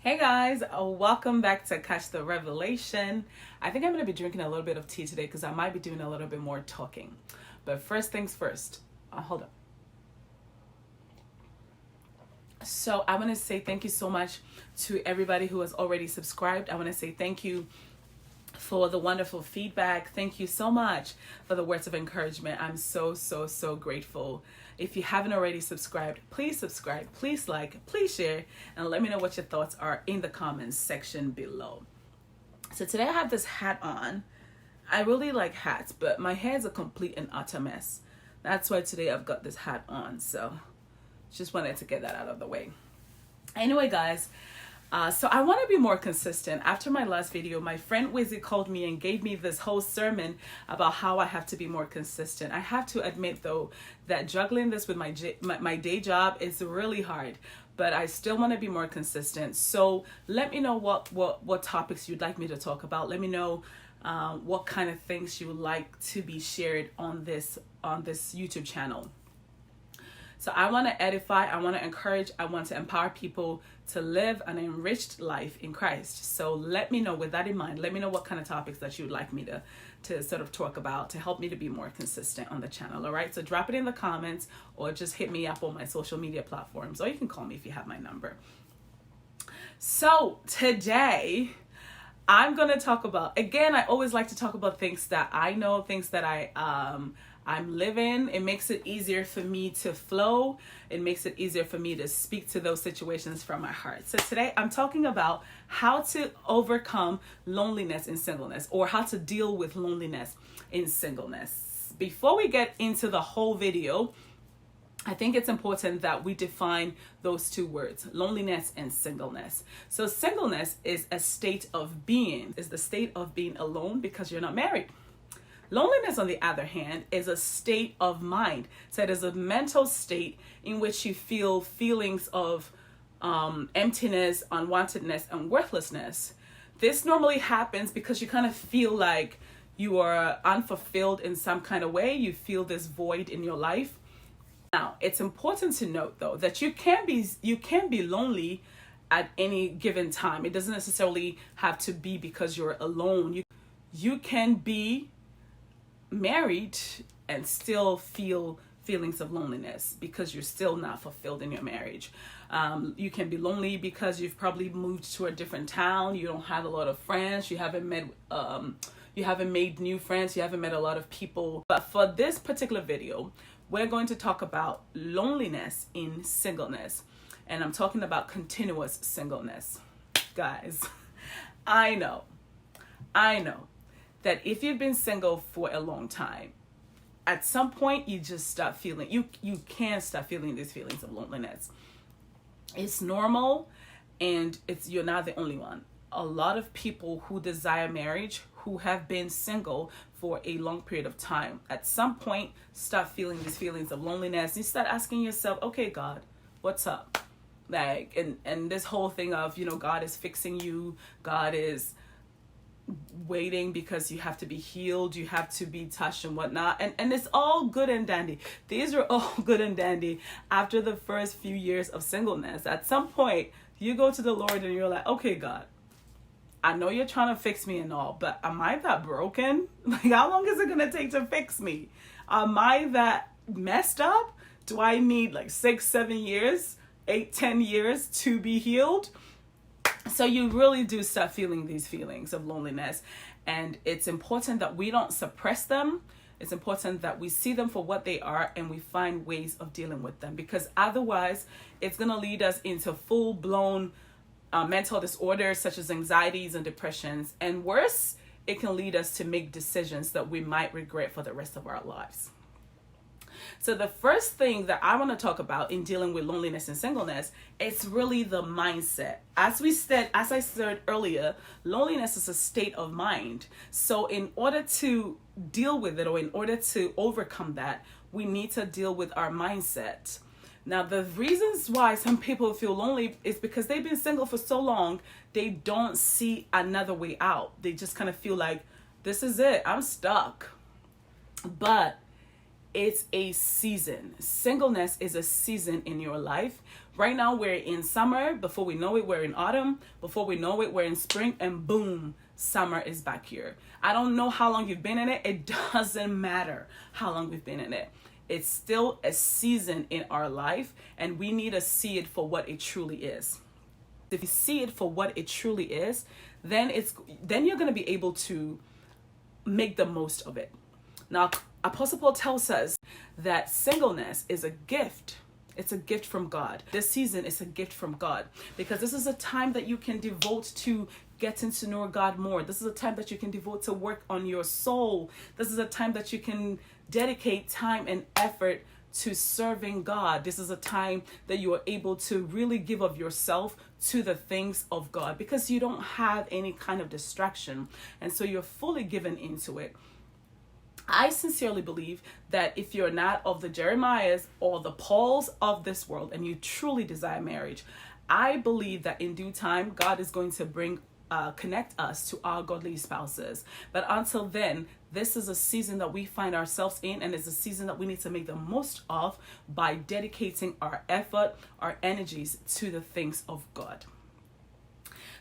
Hey guys, welcome back to Catch the Revelation. I think I'm going to be drinking a little bit of tea today because I might be doing a little bit more talking. But first things first, hold on. So I want to say thank you so much to everybody who has already subscribed. I want to say thank you for the wonderful feedback. Thank you so much for the words of encouragement. I'm so grateful. If you haven't already subscribed, please subscribe, please like, please share, and let me know what your thoughts are in the comments section below. So today I have this hat on. I really like hats, but my hair is a complete and utter mess. That's why today I've got this hat on. So just wanted to get that out of the way. Anyway, guys, so I want to be more consistent. After my last video, my friend Wizzy called me and gave me this whole sermon about how I have to be more consistent. I have to admit, though, that juggling this with my day job is really hard, but I still want to be more consistent. So let me know what topics you'd like me to talk about. Let me know what kind of things you would like to be shared on this YouTube channel. So I want to edify, I want to encourage, I want to empower people to live an enriched life in Christ. So let me know, with that in mind, let me know what kind of topics that you would like me to sort of talk about to help me to be more consistent on the channel. All right, so drop it in the comments or just hit me up on my social media platforms, or you can call me if you have my number. So today I'm going to talk about, again, I always like to talk about things that I know, things that I'm living. It makes it easier for me to flow. It makes it easier for me to speak to those situations from my heart. So today I'm talking about how to overcome loneliness in singleness, or how to deal with loneliness in singleness. Before we get into the whole video, I think it's important that we define those two words, loneliness and singleness. So singleness is a state of being, is the state of being alone because you're not married. Loneliness, on the other hand, is a state of mind. So it is a mental state in which you feel feelings of emptiness, unwantedness, and worthlessness. This normally happens because you kind of feel like you are unfulfilled in some kind of way. You feel this void in your life. Now, it's important to note, though, that you can be lonely at any given time. It doesn't necessarily have to be because you're alone. You can be married and still feel feelings of loneliness because you're still not fulfilled in your marriage. You can be lonely because you've probably moved to a different town. You don't have a lot of friends. You haven't made new friends. You haven't met a lot of people. But for this particular video, we're going to talk about loneliness in singleness. And I'm talking about continuous singleness. Guys, I know that if you've been single for a long time, at some point you just start feeling, you can start feeling these feelings of loneliness. It's normal, and you're not the only one. A lot of people who desire marriage, who have been single for a long period of time, at some point start feeling these feelings of loneliness. You start asking yourself, okay, God, what's up? Like, and this whole thing of, God is fixing you, God is waiting because you have to be healed, you have to be touched and whatnot, and it's all good and dandy. These are all good and dandy after the first few years of singleness. At some point you go to the Lord and you're like, okay, God, I know you're trying to fix me and all, but am I that broken? Like, how long is it gonna take to fix me? Am I that messed up? Do I need like 6, 7 years, 8, 10 years to be healed? So you really do start feeling these feelings of loneliness, and it's important that we don't suppress them. It's important that we see them for what they are and we find ways of dealing with them, because otherwise it's going to lead us into full-blown mental disorders such as anxieties and depressions, and worse, it can lead us to make decisions that we might regret for the rest of our lives. So the first thing that I want to talk about in dealing with loneliness and singleness, it's really the mindset. As I said earlier, loneliness is a state of mind. So in order to deal with it, or in order to overcome that, we need to deal with our mindset. Now, the reasons why some people feel lonely is because they've been single for so long, they don't see another way out. They just kind of feel like, this is it, I'm stuck. But It's a season. Singleness is a season in your life. Right now we're in summer. Before we know it, we're in autumn. Before we know it, we're in spring, and boom, summer is back here. I don't know how long you've been in it. It doesn't matter how long we've been in it. It's still a season in our life, and we need to see it for what it truly is. If you see it for what it truly is, then you're going to be able to make the most of it. Now, Apostle Paul tells us that singleness is a gift. It's a gift from God. This season is a gift from God, because this is a time that you can devote to getting to know God more. This is a time that you can devote to work on your soul. This is a time that you can dedicate time and effort to serving God. This is a time that you are able to really give of yourself to the things of God, because you don't have any kind of distraction, and so you're fully given into it. I sincerely believe that if you're not of the Jeremiahs or the Pauls of this world and you truly desire marriage, I believe that in due time, God is going to connect us to our godly spouses. But until then, this is a season that we find ourselves in, and it's a season that we need to make the most of by dedicating our effort, our energies to the things of God.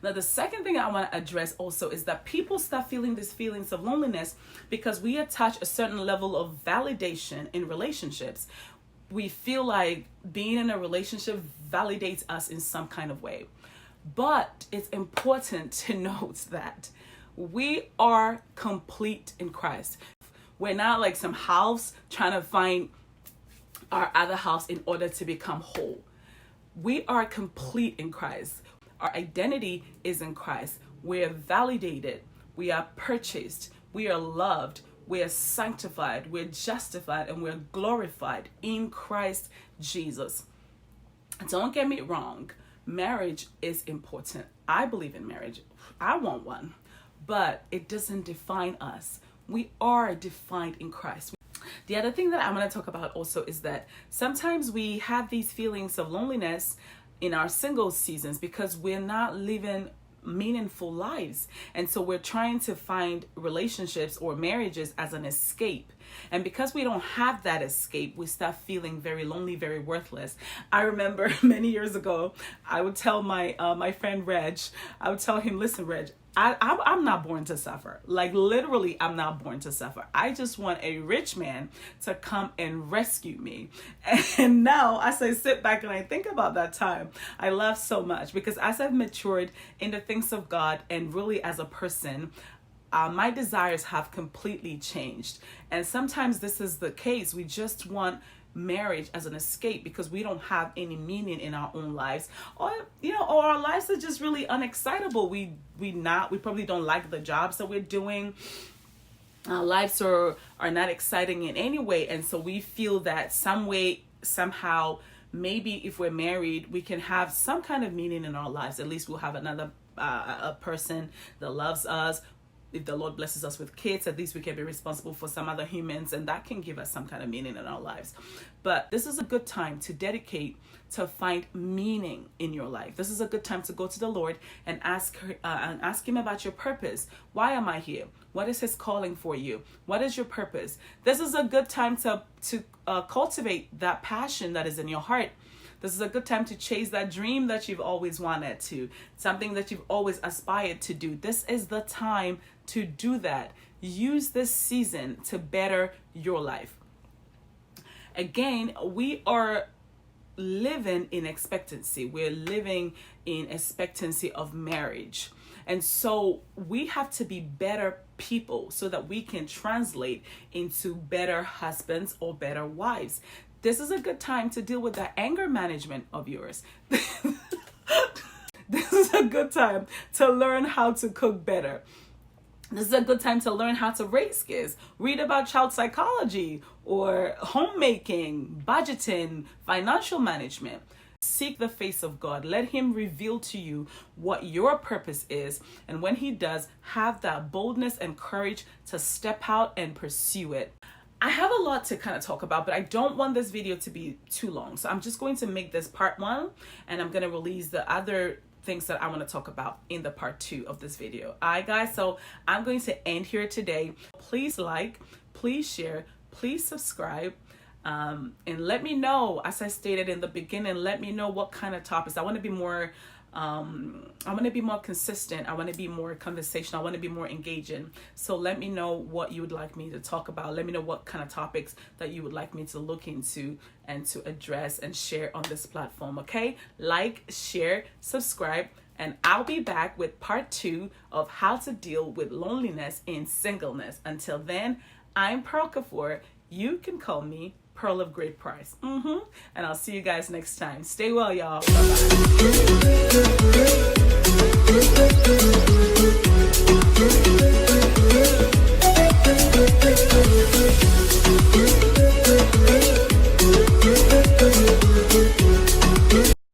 Now, the second thing I want to address also is that people start feeling these feelings of loneliness because we attach a certain level of validation in relationships. We feel like being in a relationship validates us in some kind of way. But it's important to note that we are complete in Christ. We're not like some house trying to find our other house in order to become whole. We are complete in Christ. Our identity is in Christ. We are validated. We are purchased. We are loved. We are sanctified. We're justified, and we're glorified in Christ Jesus. Don't get me wrong. Marriage is important. I believe in marriage. I want one. But it doesn't define us. We are defined in Christ. The other thing that I want to talk about also is that sometimes we have these feelings of loneliness in our single seasons because we're not living meaningful lives. And so we're trying to find relationships or marriages as an escape. And because we don't have that escape, we start feeling very lonely, very worthless. I remember many years ago, I would tell my friend Reg, I would tell him, listen, Reg, I'm not born to suffer. Like literally, I'm not born to suffer. I just want a rich man to come and rescue me. And now as I sit back and I think about that time, I laugh so much because as I've matured in the things of God and really as a person, my desires have completely changed. And sometimes this is the case. We just want marriage as an escape because we don't have any meaning in our own lives, or our lives are just really unexcitable. We probably don't like the jobs that we're doing. Our lives are not exciting in any way, and so we feel that some way, somehow, maybe if we're married, we can have some kind of meaning in our lives. At least we'll have another a person that loves us. If the Lord blesses us with kids, at least we can be responsible for some other humans, and that can give us some kind of meaning in our lives. But this is a good time to dedicate to find meaning in your life. This is a good time to go to the Lord and ask Him about your purpose. Why am I here? What is His calling for you? What is your purpose? This is a good time to cultivate that passion that is in your heart. This is a good time to chase that dream that you've always wanted to, something that you've always aspired to do. This is the time to do that. Use this season to better your life. Again, we are living in expectancy. We're living in expectancy of marriage. And so we have to be better people so that we can translate into better husbands or better wives. This is a good time to deal with the anger management of yours. This is a good time to learn how to cook better. This is a good time to learn how to raise kids. Read about child psychology or homemaking, budgeting, financial management. Seek the face of God. Let Him reveal to you what your purpose is. And when He does, have that boldness and courage to step out and pursue it. I have a lot to kind of talk about, but I don't want this video to be too long. So I'm just going to make this part 1, and I'm going to release the other things that I want to talk about in the part 2 of this video. All right, guys, so I'm going to end here today. Please like, please share, please subscribe. And let me know, as I stated in the beginning, let me know what kind of topics. I want to be more consistent. I want to be more conversational. I want to be more engaging. So let me know what you would like me to talk about. Let me know what kind of topics that you would like me to look into and to address and share on this platform. Okay? Like, share, subscribe, and I'll be back with part 2 of how to deal with loneliness in singleness. Until then, I'm Pearl Kafour. You can call me Pearl of Great Price. And I'll see you guys next time. Stay well, y'all. Bye-bye.